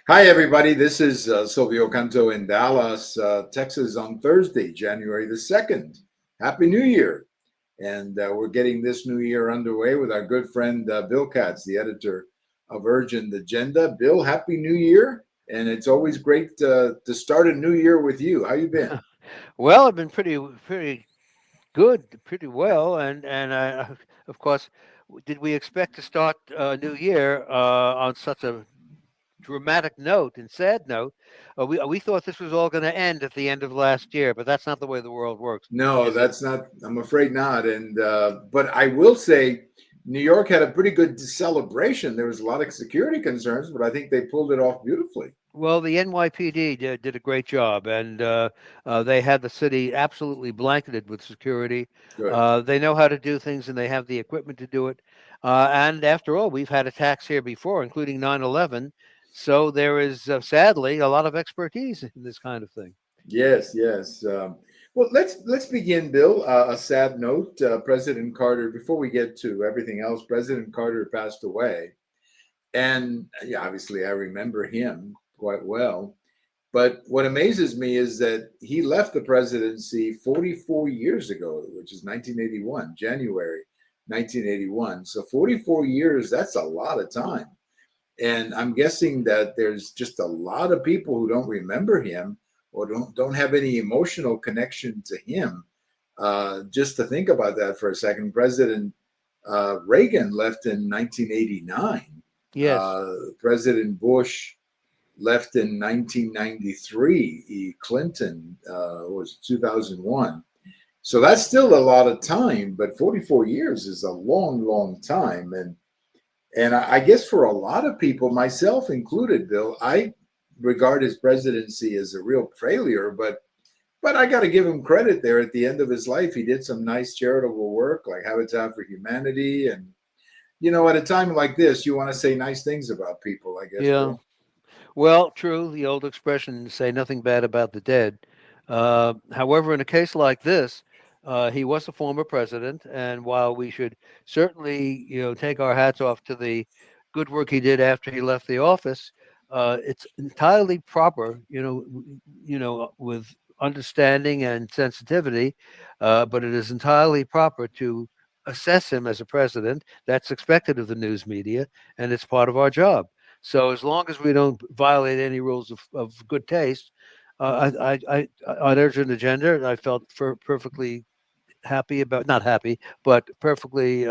Hi, everybody. This is Silvio Canto in Dallas, Texas on Thursday, January the 2nd. Happy New Year. And we're getting this new year underway with our good friend Bill Katz, the editor of Urgent Agenda. Bill, Happy New Year. And it's always great to start a new year with you. How you been? Well, I've been pretty good, pretty well, and of course, did we expect to start a new year on such a dramatic note and sad note? We thought this was all going to end at the end of last year, but that's not the way the world works, No, is it? that's not, I'm afraid not. And but I will say New York had a pretty good celebration. There was a lot of security concerns, but I think they pulled it off beautifully. Well, the NYPD did a great job, and they had the city absolutely blanketed with security. Good. They know how to do things, and they have the equipment to do it. And after all, we've had attacks here before, including 9/11. So there is, sadly, a lot of expertise in this kind of thing. Yes, yes. Well, let's begin, Bill. A sad note: President Carter. Before we get to everything else, President Carter passed away, and yeah, obviously I remember him quite well. But what amazes me is that he left the presidency 44 years ago, which is 1981, January 1981. So 44 years—that's a lot of time. And I'm guessing that there's just a lot of people who don't remember him or don't have any emotional connection to him. Just to think about that for a second, President Reagan left in 1989. Yes. President Bush left in 1993. Clinton was 2001. So that's still a lot of time, but 44 years is a long, long time. And I guess for a lot of people, myself included, Bill, I regard his presidency as a real failure. But I got to give him credit there. At the end of his life, he did some nice charitable work, like Habitat for Humanity. And at a time like this, you want to say nice things about people, I guess, Yeah. Bill. Well, true. The old expression, say nothing bad about the dead. However, in a case like this, he was a former president, and while we should certainly, take our hats off to the good work he did after he left the office, it's entirely proper, with understanding and sensitivity, but it is entirely proper to assess him as a president. That's expected of the news media, and it's part of our job. So as long as we don't violate any rules of good taste, on Urgent Agenda, I felt perfectly happy about, not happy, but perfectly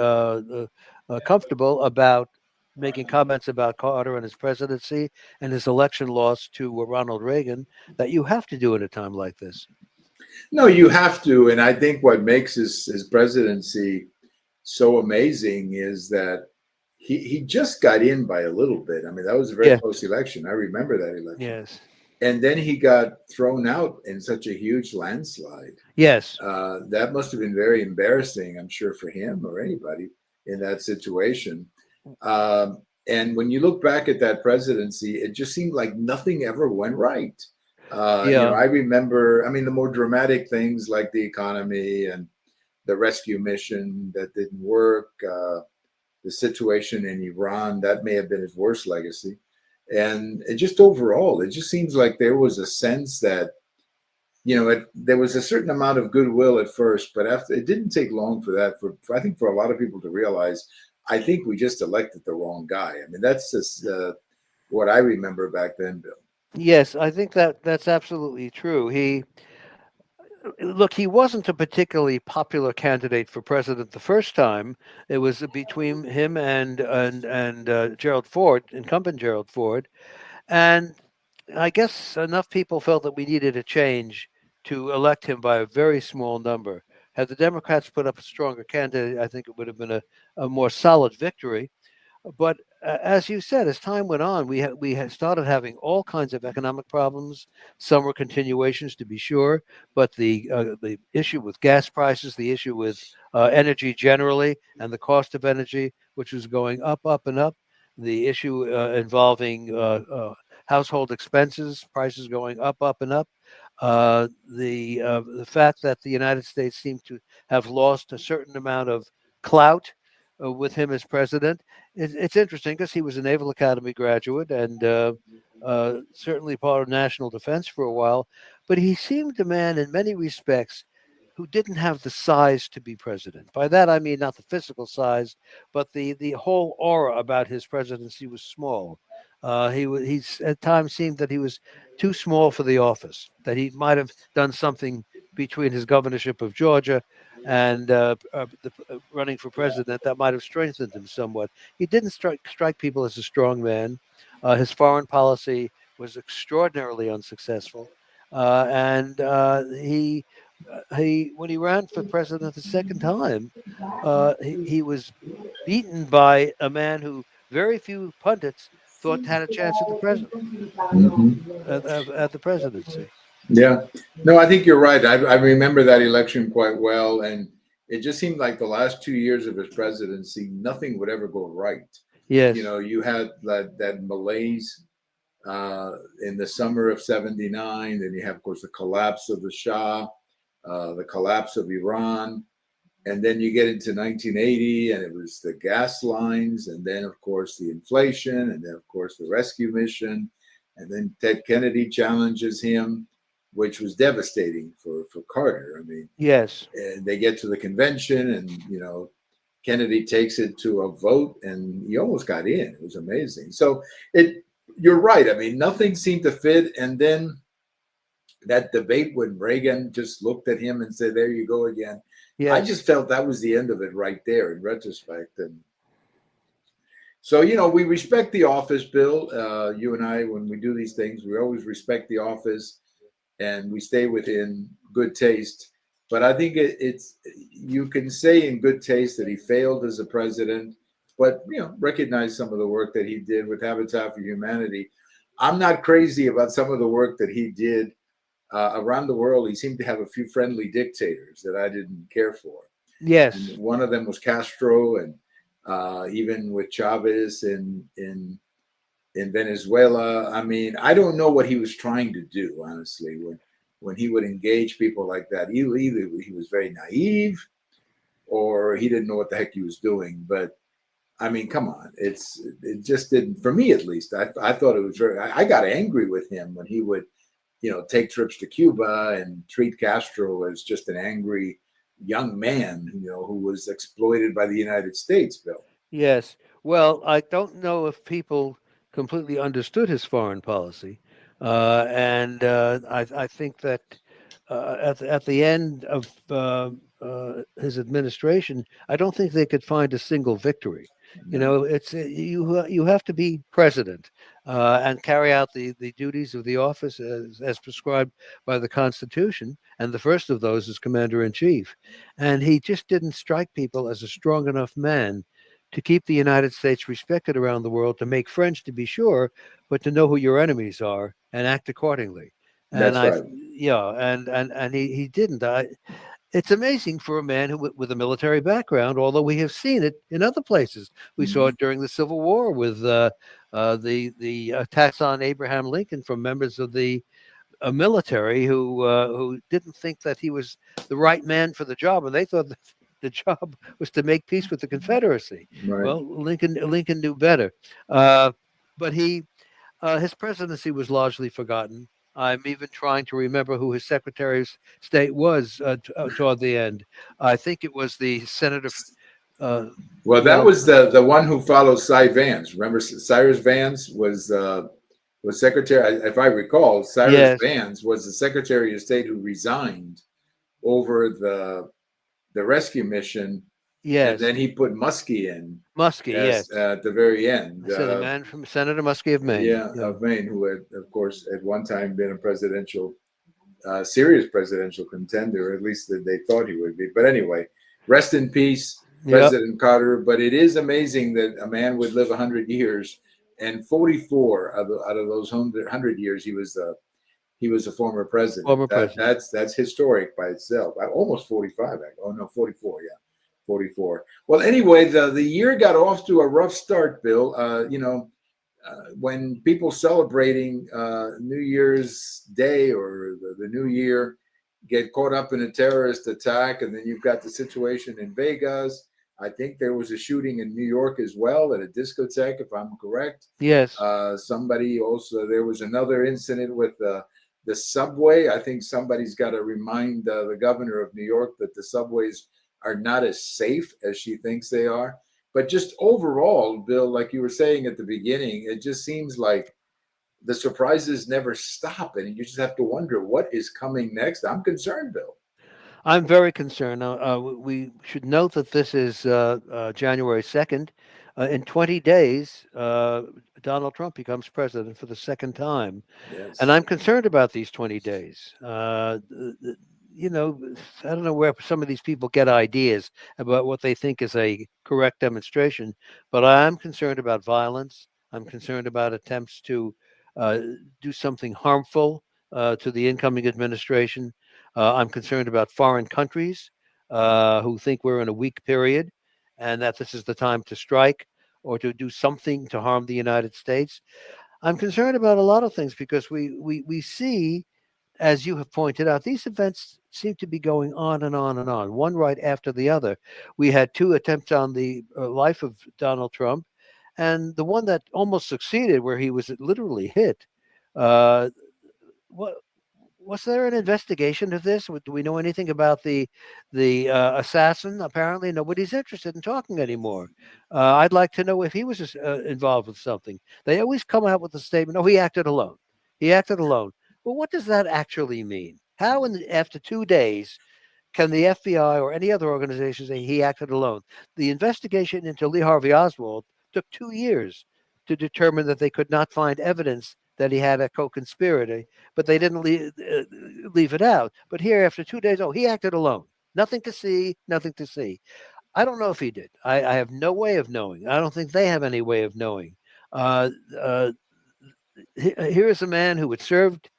comfortable about making comments about Carter and his presidency and his election loss to Ronald Reagan that you have to do at a time like this. No, you have to. And I think what makes his presidency so amazing is that he just got in by a little bit. I mean, that was a very Yeah. close election. I remember that election. Yes. And then he got thrown out in such a huge landslide. Yes. That must have been very embarrassing, I'm sure, for him or anybody in that situation. And when you look back at that presidency, it just seemed like nothing ever went right. Yeah. I remember, I mean, the more dramatic things like the economy and the rescue mission that didn't work, the situation in Iran, that may have been his worst legacy. And it just overall, it just seems like there was a sense that there was a certain amount of goodwill at first, but after it didn't take long for that. I think for a lot of people to realize, I think we just elected the wrong guy. I mean, that's just what I remember back then, Bill. Yes, I think that's absolutely true. He wasn't a particularly popular candidate for president the first time. It was between him and Gerald Ford, incumbent Gerald Ford, and I guess enough people felt that we needed a change to elect him by a very small number. Had the Democrats put up a stronger candidate, I think it would have been a more solid victory. But as you said, as time went on, we had started having all kinds of economic problems. Some were continuations, to be sure, but the issue with gas prices, the issue with energy generally, and the cost of energy, which was going up, up, and up. The issue involving household expenses, prices going up, up, and up. The fact that the United States seemed to have lost a certain amount of clout with him as president. It's interesting because he was a Naval Academy graduate, and certainly part of national defense for a while, but he seemed a man in many respects who didn't have the size to be president. By that I mean not the physical size, but the whole aura about his presidency was small. He's at times seemed that he was too small for the office. That he might have done something between his governorship of Georgia and running for president that might have strengthened him somewhat. He didn't strike people as a strong man. His foreign policy was extraordinarily unsuccessful, and he when he ran for president the second time, he was beaten by a man who very few pundits thought had a chance at the at the presidency. Yeah. No, I think you're right. I remember that election quite well. And it just seemed like the last 2 years of his presidency, nothing would ever go right. You Yes, know, you had that malaise in the summer of '79. Then you have, of course, the collapse of the Shah, the collapse of Iran. And then you get into 1980, and it was the gas lines, and then, of course, the inflation, and then, of course, the rescue mission. And then Ted Kennedy challenges him, which was devastating for Carter. I mean, yes, and they get to the convention, and, Kennedy takes it to a vote, and he almost got in. It was amazing. So you're right. I mean, nothing seemed to fit. And then that debate when Reagan just looked at him and said, "There you go again." I yes, just felt that was the end of it right there in retrospect. And so, we respect the office, Bill. You and I, when we do these things, we always respect the office and we stay within good taste. But I think it's you can say in good taste that he failed as a president, but recognize some of the work that he did with Habitat for Humanity. I'm not crazy about some of the work that he did around the world. He seemed to have a few friendly dictators that I didn't care for, and yes, one of them was Castro, and even with Chavez in Venezuela. I mean, I don't know what he was trying to do, honestly, when he would engage people like that. Either he was very naive or he didn't know what the heck he was doing. But I mean, come on, it just didn't, for me at least. I thought it was I got angry with him when he would take trips to Cuba and treat Castro as just an angry young man, who was exploited by the United States, Bill. yes. Well, I don't know if people completely understood his foreign policy, and I think that at the end of his administration, I don't think they could find a single victory. You No, know, it's you have to be president and carry out the duties of the office as prescribed by the Constitution, and the first of those is commander in chief. And he just didn't strike people as a strong enough man to keep the United States respected around the world, to make friends, to be sure, but to know who your enemies are and act accordingly. And that's right. yeah, and he didn't. It's amazing for a man who, with a military background, although we have seen it in other places. We saw Mhm. it during the Civil War with the attacks on Abraham Lincoln from members of the military who didn't think that he was the right man for the job, and they thought that the job was to make peace with the Confederacy. Right. Well, Lincoln knew better, uh, but his presidency was largely forgotten. I'm even trying to remember who his Secretary of State was toward the end. I think it was the Senator. Uh, Well, that well, was the one who followed Cy Vance. Remember, Cyrus Vance was secretary. If I recall, Cyrus yes, Vance was the Secretary of State who resigned over the rescue mission, and yes, then he put Muskie in Muskie, as yes. at the very end. I said the man from Senator Muskie of Maine. Yeah, Yeah. of Maine, who had, of course, at one time been a serious presidential contender, at least that they thought he would be. But anyway, rest in peace, Yep. President Carter. But it is amazing that a man would live 100 years, and 44 out of those 100 years, he was a former president. Former president. That's historic by itself. Almost 45. Oh no, 44. Yeah, 44. Well, anyway, the year got off to a rough start, Bill. When people celebrating New Year's Day or the New Year get caught up in a terrorist attack, and then you've got the situation in Vegas. I think there was a shooting in New York as well at a discotheque, if I'm correct. Yes. Somebody also, there was another incident with the subway. I think somebody's got to remind the governor of New York that the subways are not as safe as she thinks they are. But just overall, Bill, like you were saying at the beginning, it just seems like the surprises never stop, and you just have to wonder what is coming next. I'm concerned, Bill. I'm very concerned. We should note that this is January 2nd. In 20 days, Donald Trump becomes president for the second time. And Yes. I'm concerned about these 20 days. You know, I don't know where some of these people get ideas about what they think is a correct demonstration, but I'm concerned about violence. I'm concerned about attempts to uh, do something harmful to the incoming administration. I'm concerned about foreign countries who think we're in a weak period and that this is the time to strike or to do something to harm the United States. I'm concerned about a lot of things because we see, as you have pointed out, these events seem to be going on and on and on, one right after the other. We had two attempts on the life of Donald Trump, and the one that almost succeeded, where he was literally hit. Uh, what was there an investigation of this? Do we know anything about the assassin? Apparently, nobody's interested in talking anymore. I'd like to know if he was involved with something. They always come out with the statement, "Oh, he acted alone. He acted alone." Well, what does that actually mean? How, after 2 days, can the FBI or any other organization say he acted alone? The investigation into Lee Harvey Oswald took 2 years to determine that they could not find evidence that he had a co-conspirator, but they didn't leave it out. But here, after 2 days, oh, he acted alone. Nothing to see, nothing to see. I don't know if he did. I have no way of knowing. I don't think they have any way of knowing. Uh, uh, Here is a man who had served,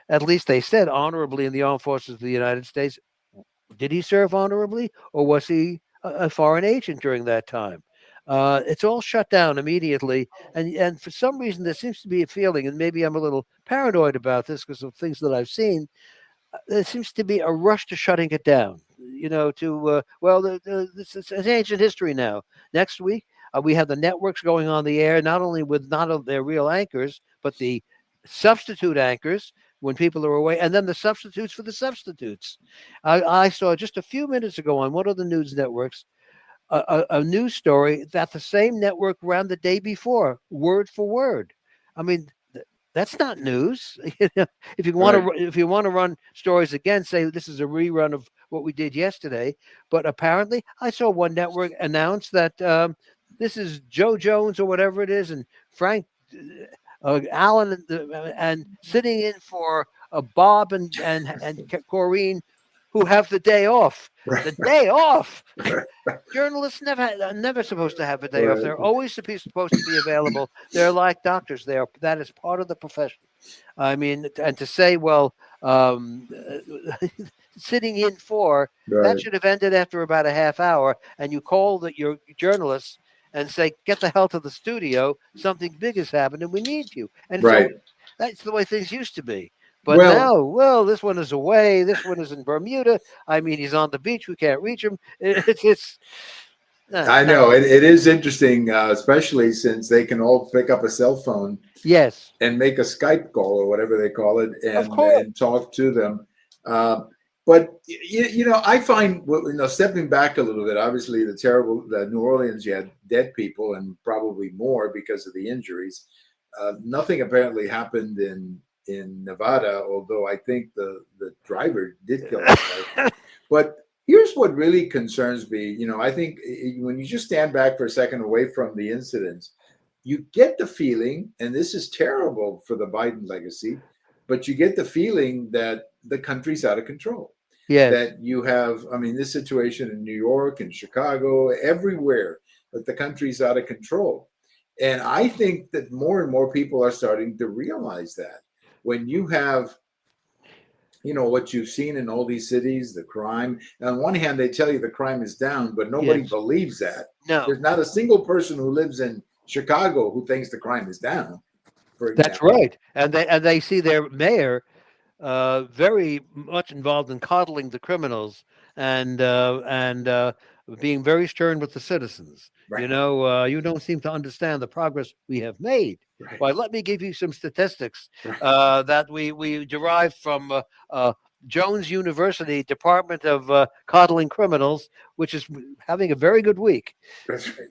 at least they said, honorably in the armed forces of the United States. Did he serve honorably, or was he a foreign agent during that time? It's all shut down immediately, and for some reason there seems to be a feeling, and maybe I'm a little paranoid about this because of things that I've seen. There seems to be a rush to shutting it down. This is ancient history now. Next week we have the networks going on the air, not only with not of their real anchors, but the substitute anchors when people are away, and then the substitutes for the substitutes. I saw just a few minutes ago on one of the news networks a news story that the same network ran the day before, word for word. I mean, that's not news. Right. If you want to run stories again, say this is a rerun of what we did yesterday. But apparently, I saw one network announce that this is Joe Jones or whatever it is, and Frank Allen and sitting in for Bob and Corrine, who have the day off. Right. The day off. Right. Journalists never supposed to have a day off. Right. They're always supposed to be available. They're like doctors. That is part of the profession. I mean, and to say, well, sitting in for that Right. should have ended after about a half hour, and you call your journalists and say, "Get the hell to the studio. Something big has happened, and we need you." And so Right. that's the way things used to be. But Well, now, well, this one is away. This one is in Bermuda. I mean, he's on the beach. We can't reach him. It's I no. know it is interesting, especially since they can all pick up a cell phone Yes, and make a Skype call or whatever they call it, of course. and talk to them. Uh, but I find stepping back a little bit. Obviously, the New Orleans, you had dead people and probably more because of the injuries. Nothing apparently happened in Nevada, although I think the driver did kill himself. But here's what really concerns me. I think when you just stand back for a second away from the incidents, you get the feeling, and this is terrible for the Biden legacy, but you get the feeling that the country's out of control. Yes, That you have, I mean, this situation in New York and Chicago, everywhere, that the country's out of control. And I think that more and more people are starting to realize that when you have what you've seen in all these cities, the crime. And on one hand, they tell you the crime is down, but nobody yes. believes that. No, There's not a single person who lives in Chicago who thinks the crime is down, for that's example. right. And they see their mayor very much involved in coddling the criminals and being very stern with the citizens. Right. You don't seem to understand the progress we have made. Right. Why, let me give you some statistics Right. that we derived from Jones University Department of Coddling Criminals, which is having a very good week. That's right.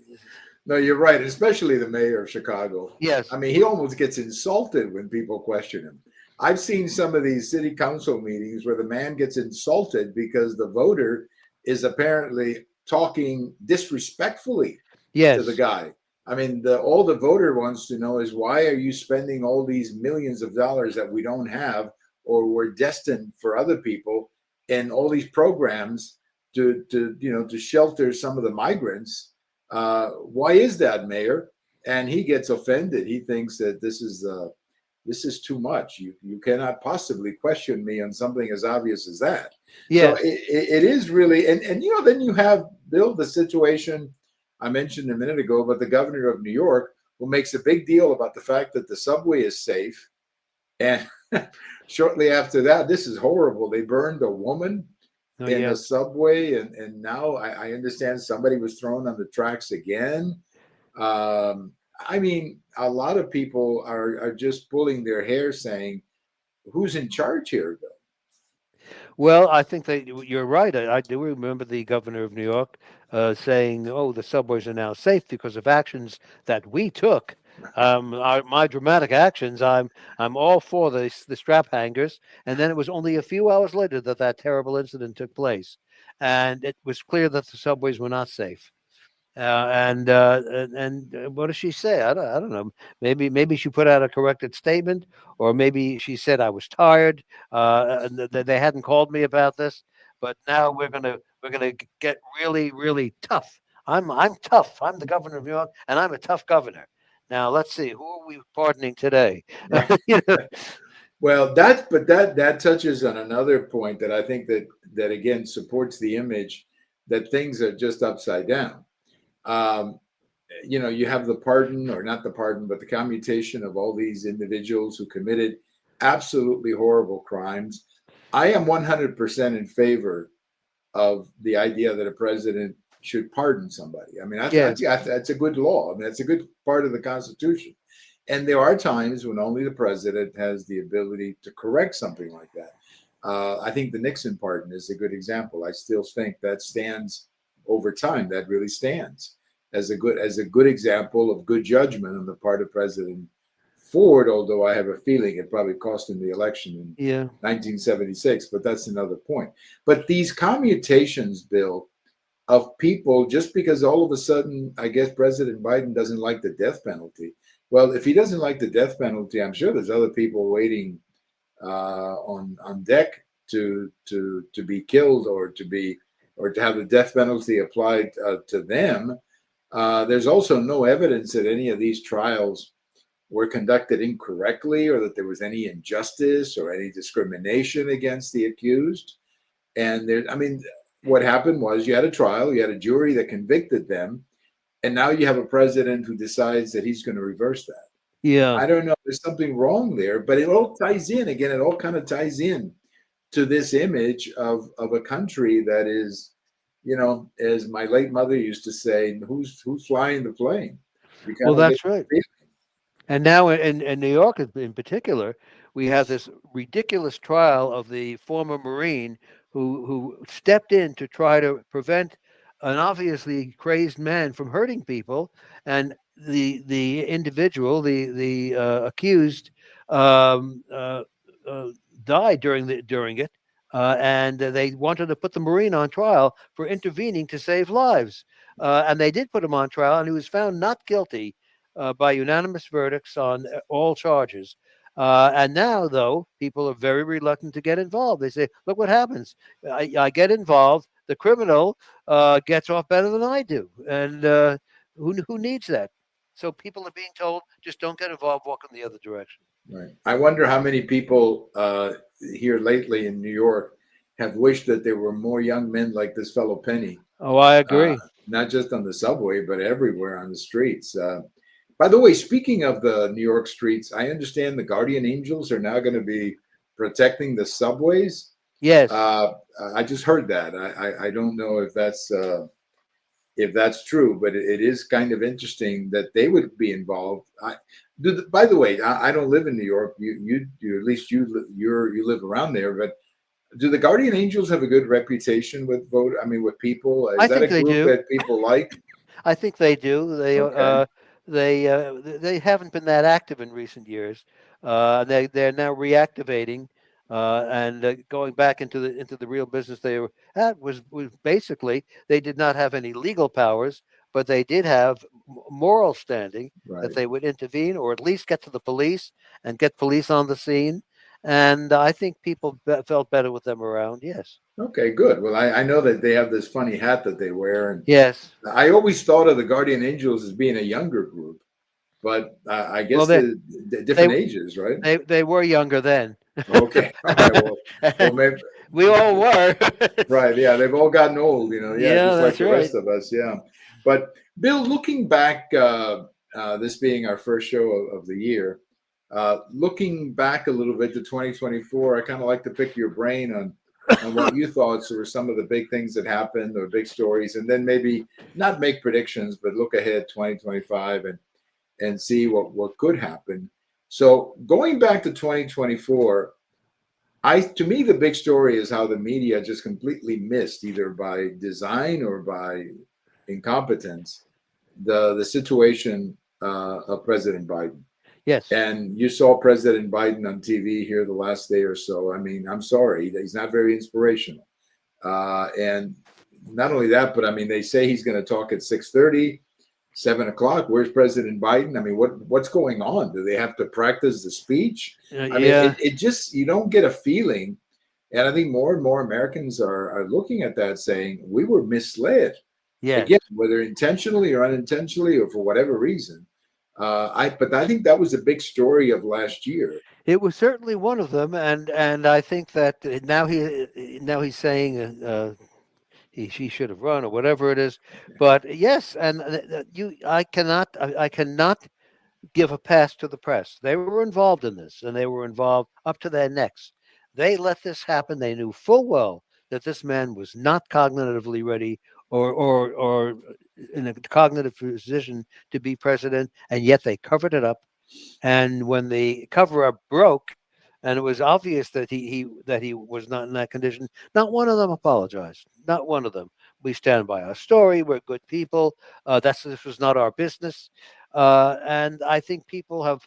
No, you're right, especially the mayor of Chicago. I Yes, mean, he almost gets insulted when people question him. I've seen some of these city council meetings where the man gets insulted because the voter is apparently talking disrespectfully to the yes, guy. I mean, all the voter wants to know is why are you spending all these millions of dollars that we don't have or were destined for other people and all these programs to shelter some of the migrants. Why is that, Mayor? And he gets offended. He thinks that this is too much. You cannot possibly question me on something as obvious as that. So yes. it is really, and then you have, Bill, the situation I mentioned a minute ago about the governor of New York, who makes a big deal about the fact that the subway is safe, and shortly after that, this is horrible. They burned a woman Oh, in a yeah. subway, and now I understand somebody was thrown on the tracks again. Um, I mean, a lot of people are just pulling their hair, saying, "Who's in charge here, Bill?" Well, I think that you're right. I do remember the governor of New York saying, "Oh, the subways are now safe because of actions that we took." My dramatic actions. I'm all for the strap hangers, and then it was only a few hours later that that terrible incident took place, and it was clear that the subways were not safe. And what does she say? I don't know. Maybe she put out a corrected statement, or maybe she said I was tired. And they hadn't called me about this, but now we're gonna get really tough. I'm tough. I'm the governor of New York, and I'm a tough governor. Now let's see who are we pardoning today. Right. You know? Well, that touches on another point that I think that again supports the image that things are just upside down. Um, you have the pardon, or not the pardon, but the commutation of all these individuals who committed absolutely horrible crimes. I am 100% in favor of the idea that a president should pardon somebody. I mean, Yeah, that's a good law. I mean, that's a good part of the Constitution. And there are times when only the president has the ability to correct something like that. I think the Nixon pardon is a good example. I still think that stands over time. That really stands as a good example of good judgment on the part of President Ford. Although I have a feeling it probably cost him the election in yeah, 1976, but that's another point. But these commutations, Bill, of people, just because all of a sudden, I guess President Biden doesn't like the death penalty. Well, if he doesn't like the death penalty, I'm sure there's other people waiting on deck to be killed, or to have the death penalty applied to them. There's also no evidence that any of these trials were conducted incorrectly, or that there was any injustice or any discrimination against the accused. And there, I mean, what happened was you had a trial, you had a jury that convicted them, and now you have a president who decides that he's going to reverse that. yeah. I don't know. There's something wrong there, but it all ties in. Again, it all kind of ties in to this image of a country that is, as my late mother used to say, who's flying the plane? You Well, kind of get that's right. the And now in New York in particular, we have this ridiculous trial of the former Marine who stepped in to try to prevent an obviously crazed man from hurting people, and the individual, the accused, um, uh, uh, died during it, and they wanted to put the Marine on trial for intervening to save lives, and they did put him on trial, and he was found not guilty by unanimous verdicts on all charges. And now, though, people are very reluctant to get involved. They say, look what happens. I get involved. The criminal gets off better than I do. And who needs that? So people are being told, just don't get involved, walk in the other direction. right. I wonder how many people here lately in New York have wished that there were more young men like this fellow Penny, Oh, I uh, agree. not just on the subway, but everywhere on the streets. By the way, speaking of the New York streets, I understand the guardian angels are now going to be protecting the subways. Yes. Uh, I just heard that. I don't know if that's if that's true, but it is kind of interesting that they would be involved. By the way, I don't live in New York. You at least you live around there. But do the Guardian Angels have a good reputation with vote? I mean, with people, is I that a think they group do. that people like? I think they do. Okay, They haven't been that active in recent years. They're now reactivating and going back into the real business they were at was basically they did not have any legal powers, but they did have moral standing that right. they would intervene or at least get to the police and get police on the scene. And I think people felt better with them around. Yes. Okay, good. Well, I know that they have this funny hat that they wear, and Yes. I always thought of the Guardian Angels as being a younger group, but I Well, guess the they different ages, right? they were younger then. Okay, all right. Well, maybe We all were. right. Yeah, they've all gotten old, yeah, Yeah, just like that's the right. rest of us. Yeah. But Bill, looking back, this being our first show of the year, looking back a little bit to 2024, I kind of like to pick your brain on what you thought were some of the big things that happened or big stories, and then maybe not make predictions, but look ahead 2025 and see what could happen. So going back to 2024, to me the big story is how the media just completely missed, either by design or by incompetence, the situation of President Biden. Yes. And you saw President Biden on TV here the last day or so. I mean, I'm sorry, he's not very inspirational. And not only that, but I mean, they say he's going to talk at 6:30, 7 o'clock. Where's President Biden? I mean, what's going on? Do they have to practice the speech? I mean, Yeah. it just, you don't get a feeling. And I think more and more Americans are looking at that saying, we were misled. Yes. Again, whether intentionally or unintentionally or for whatever reason. But I think that was a big story of last year. It was certainly one of them, and I think that now he's saying she should have run or whatever it is. But yes, and I cannot give a pass to the press. They were involved in this, and they were involved up to their necks. They let this happen. They knew full well that this man was not cognitively ready or in a cognitive position to be president, and yet they covered it up. And when the cover up broke, and it was obvious that he was not in that condition, not one of them apologized. Not one of them. We stand by our story. We're good people. This was not our business. And I think people have,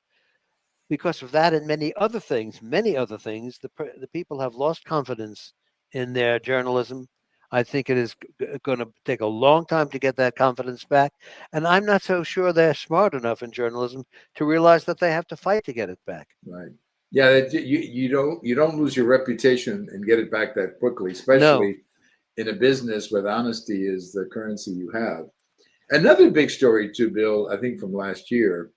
because of that and many other things, the people have lost confidence in their journalism. I think it is going to take a long time to get that confidence back, and I'm not so sure they're smart enough in journalism to realize that they have to fight to get it back. Right. Yeah, you don't lose your reputation and get it back that quickly, No. especially in a business where honesty is the currency you have. Another big story too, Bill, I think from last year,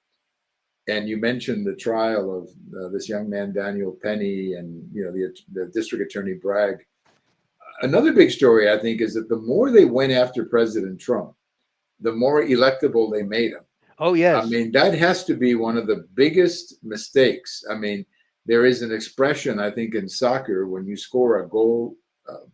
and you mentioned the trial of this young man Daniel Penny and the district attorney Bragg. Another big story I think is that the more they went after President Trump, the more electable they made him. Oh I yes. mean, that has to be one of the biggest mistakes. I mean, there is an expression, I think, in soccer when you score a goal,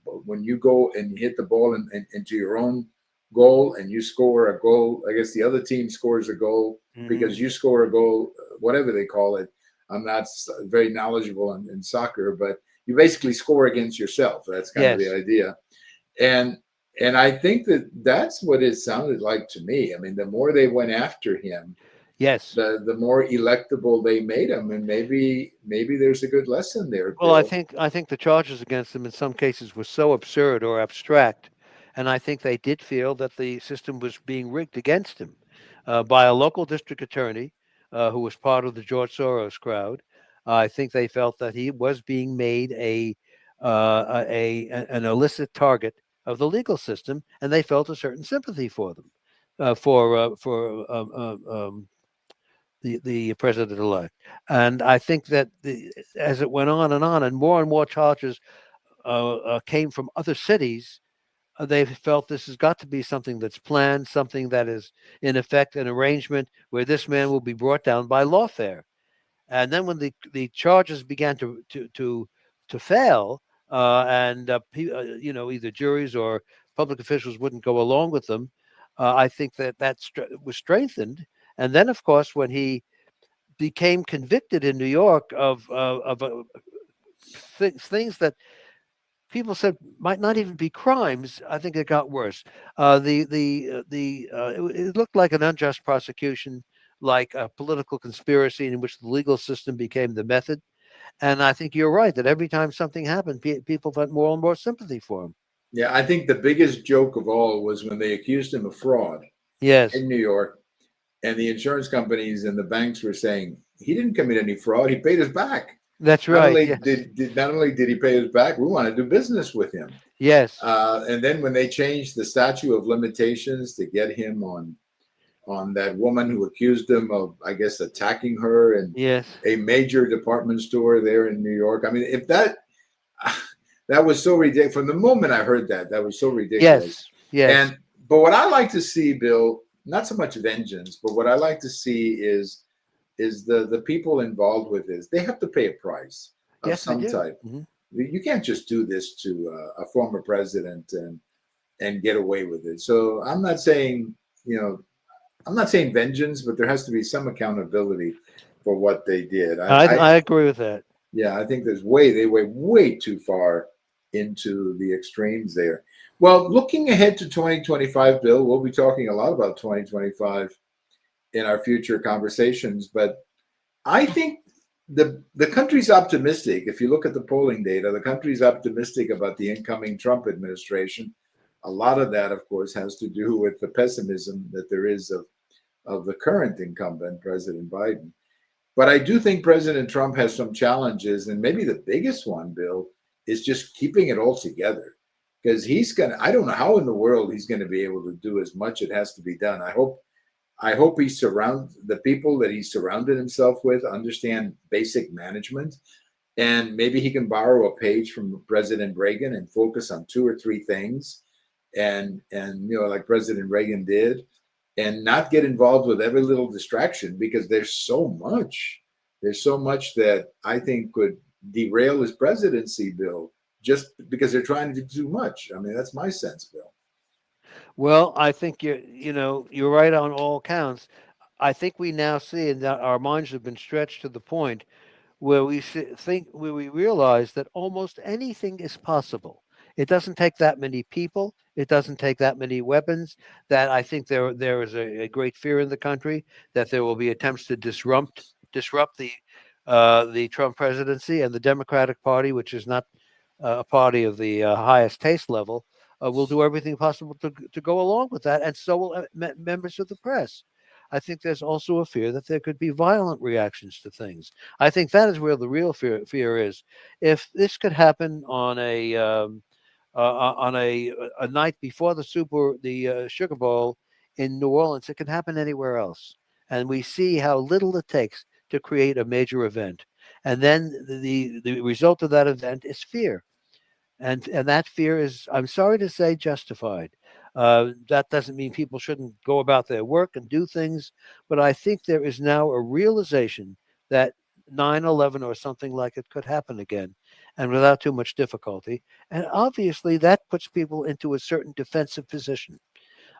when you go and hit the ball into your own goal and you score a goal, I guess the other team scores a goal Hmm. because you score a goal, whatever they call it. I'm not very knowledgeable in soccer, but you basically score against yourself. That's kind of the Yes. idea. And I think that's what it sounded like to me. I mean, the more they went after him, Yes. the more electable they made him, and maybe there's a good lesson there, Well, Bill. I think the charges against them in some cases were so absurd or abstract, and I think they did feel that the system was being rigged against him by a local district attorney who was part of the George Soros crowd. I think they felt that he was being made an illicit target of the legal system, and they felt a certain sympathy for them, for the president elect. And I think that as it went on, and more charges came from other cities, they felt this has got to be something that's planned, something that is in effect an arrangement where this man will be brought down by lawfare. And then when the charges began to fail, and either juries or public officials wouldn't go along with them, I think was strengthened. And then, of course, when he became convicted in New York of things that people said might not even be crimes, I think it got worse. It looked like an unjust prosecution, like a political conspiracy in which the legal system became the method. And I think you're right that every time something happened, people felt more and more sympathy for him. Yeah, I think the biggest joke of all was when they accused him of fraud Yes, in New York, and the insurance companies and the banks were saying he didn't commit any fraud. He paid us back. that's Not right. only Yes, not only did he pay us back, we want to do business with him. yes, And then when they changed the statute of limitations to get him on that woman who accused him of, I guess, attacking her in yes, a major department store there in New York. I mean, if that was so ridiculous. From the moment I heard that, that was so ridiculous. yes, yes, And but what I like to see, Bill, not so much vengeance, but what I like to see is the people involved with this. They have to pay a price of yes, they some do. type. Hmm. You can't just do this to a former president and get away with it. So I'm not saying, you know, I'm not saying vengeance, but there has to be some accountability for what they did. I agree with that. Yeah, I think they went way too far into the extremes there. Well, looking ahead to 2025, Bill, we'll be talking a lot about 2025 in our future conversations, but I think the country's optimistic. If you look at the polling data, the country's optimistic about the incoming Trump administration. A lot of that, of course, has to do with the pessimism that there is of the current incumbent, President Biden. But I do think President Trump has some challenges, and maybe the biggest one, Bill, is just keeping it all together. Because I don't know how in the world he's gonna be able to do as much it has to be done. I hope the people that he's surrounded himself with understand basic management, and maybe he can borrow a page from President Reagan and focus on two or three things, and like President Reagan did, and not get involved with every little distraction because there's so much that I think could derail his presidency, Bill, just because they're trying to do too much. I mean, that's my sense, Bill. Well, I think you're right on all counts. I think we now see, and that our minds have been stretched to the point where where we realize that almost anything is possible. It doesn't take that many people. It doesn't take that many weapons. That I think there is a great fear in the country that there will be attempts to disrupt the Trump presidency, and the Democratic Party, which is not a party of the highest taste level, will do everything possible to go along with that, and so will members of the press. I think there's also a fear that there could be violent reactions to things. I think that is where the real fear is. If this could happen on a night before the Sugar Bowl in New Orleans, it can happen anywhere else, and we see how little it takes to create a major event, and then the result of that event is fear, and that fear is, I'm sorry to say, justified. That doesn't mean people shouldn't go about their work and do things, but I think there is now a realization that 9/11 or something like it could happen again, and without too much difficulty. And obviously, that puts people into a certain defensive position.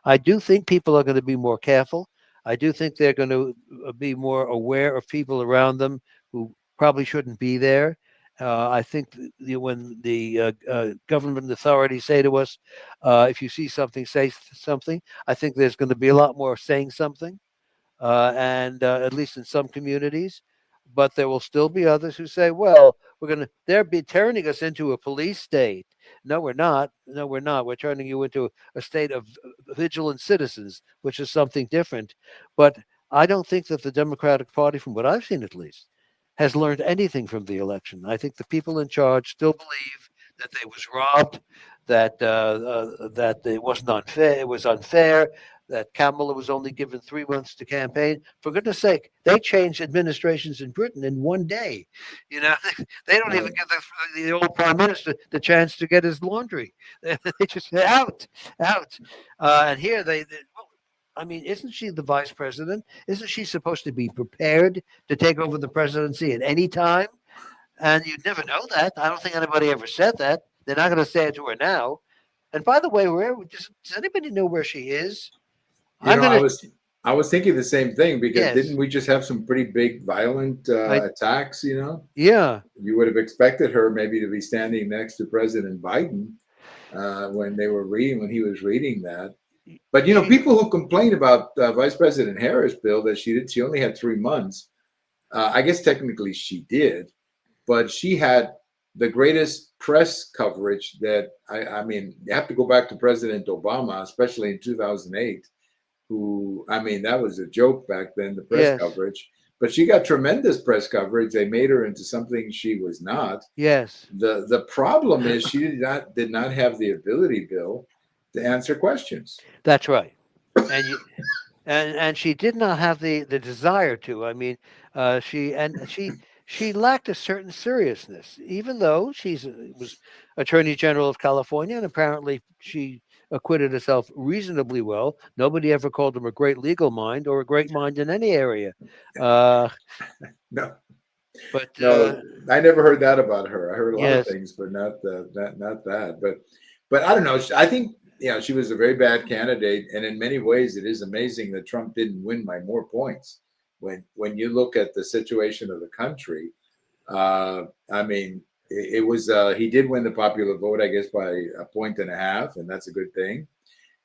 I do think people are going to be more careful. I do think they're going to be more aware of people around them who probably shouldn't be there. I think when the government authorities say to us, if you see something, say something, I think there's going to be a lot more saying something, and at least in some communities. But there will still be others who say, "Well, they're be turning us into a police state." No, we're not. No, we're not. We're turning you into a state of vigilant citizens, which is something different. But I don't think that the Democratic Party, from what I've seen at least, has learned anything from the election. I think the people in charge still believe that they was robbed, that it wasn't unfair. It was unfair, that Kamala was only given 3 months to campaign. For goodness sake, they changed administrations in Britain in one day. You know, they don't even Right. give the old prime minister the chance to get his laundry. They just say out. And here well, I mean, isn't she the vice president? Isn't she supposed to be prepared to take over the presidency at any time? And you'd never know that. I don't think anybody ever said that. They're not going to say it to her now. And by the way, does anybody know where she is? You I'm know, gonna. I was thinking the same thing because Yes, didn't we just have some pretty big violent I. attacks? You know, Yeah. you would have expected her maybe to be standing next to President Biden when they were reading when he was reading that. But you know, She. people who complain about Vice President Harris, Bill, that she only had 3 months. I guess technically she did, but she had the greatest press coverage that I mean, you have to go back to President Obama, especially in 2008, who, I mean, that was a joke back then, the press Yes. coverage. But she got tremendous press coverage. They made her into something she was not. Yes. The problem is she did not have the ability, Bill, to answer questions. That's right. And you, and she did not have the desire to. I mean, she lacked a certain seriousness, even though she's was Attorney General of California, and apparently she acquitted herself reasonably well. Nobody ever called him a great legal mind or a great mind in any area. Uh, No, but no, I never heard that about her. I heard a lot of yes, things, but not that. But I don't know. I think she was a very bad candidate, and in many ways, it is amazing that Trump didn't win by more points. When you look at the situation of the country, I mean, it was he did win the popular vote, I guess, by a point and a half, and that's a good thing.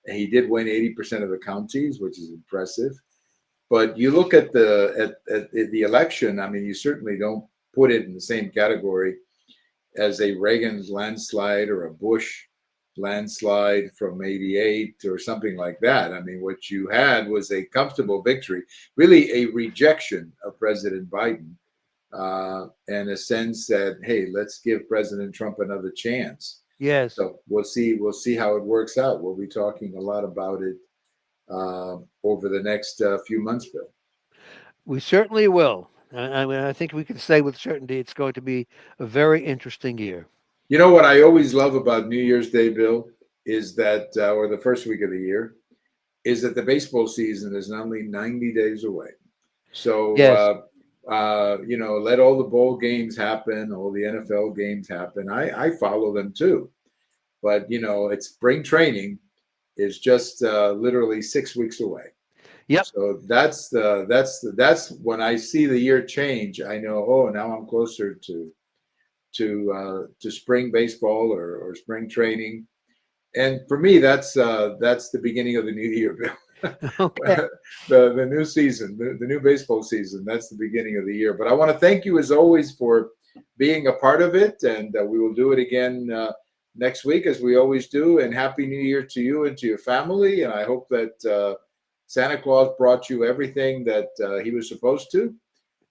And he did win 80% of the counties, which is impressive. But you look at at the election. I mean, you certainly don't put it in the same category as a Reagan landslide or a Bush landslide from '88 or something like that. I mean, what you had was a comfortable victory, really a rejection of President Biden, and a sense that, hey, let's give President Trump another chance. yes, So we'll see how it works out. We'll be talking a lot about it over the next few months, Bill. we certainly will. I mean, I think we can say with certainty it's going to be a very interesting year. You know what I always love about New Year's Day, Bill, is that, or the first week of the year, is that the baseball season is only 90 days away. So, Yes, let all the bowl games happen, all the NFL games happen. I follow them too. But, it's spring training is just literally 6 weeks away. yep, So that's when I see the year change. I know, oh, now I'm closer to spring baseball or spring training, and for me, that's the beginning of the new year, Bill. okay. The new season, the new baseball season. That's the beginning of the year. But I want to thank you as always for being a part of it, and we will do it again next week as we always do. And happy New Year to you and to your family. And I hope that Santa Claus brought you everything that he was supposed to.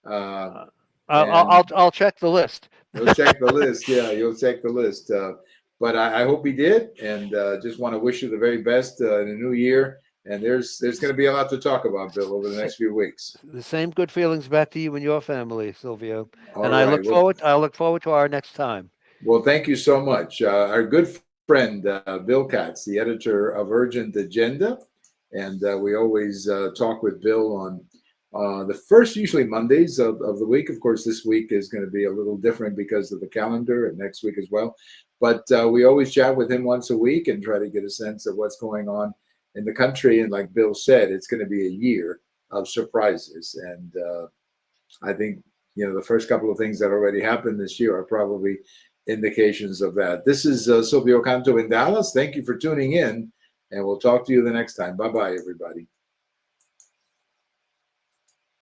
Uh, And I'll check the list. you'll check the list. Yeah, you'll check the list. But I hope he did, and just want to wish you the very best in the new year. And there's going to be a lot to talk about, Bill, over the next few weeks. The same good feelings back to you and your family, Silvio. All And right. I look forward to our next time. Well, thank you so much. Our good friend Bill Katz, the editor of Urgent Agenda, and we always talk with Bill on the first, usually Mondays of the week. Of course, this week is going to be a little different because of the calendar, and next week as well. But we always chat with him once a week and try to get a sense of what's going on in the country. And like Bill said, it's going to be a year of surprises. And I think, the first couple of things that already happened this year are probably indications of that. This is Silvio Canto in Dallas. Thank you for tuning in, and we'll talk to you the next time. Bye-bye, everybody.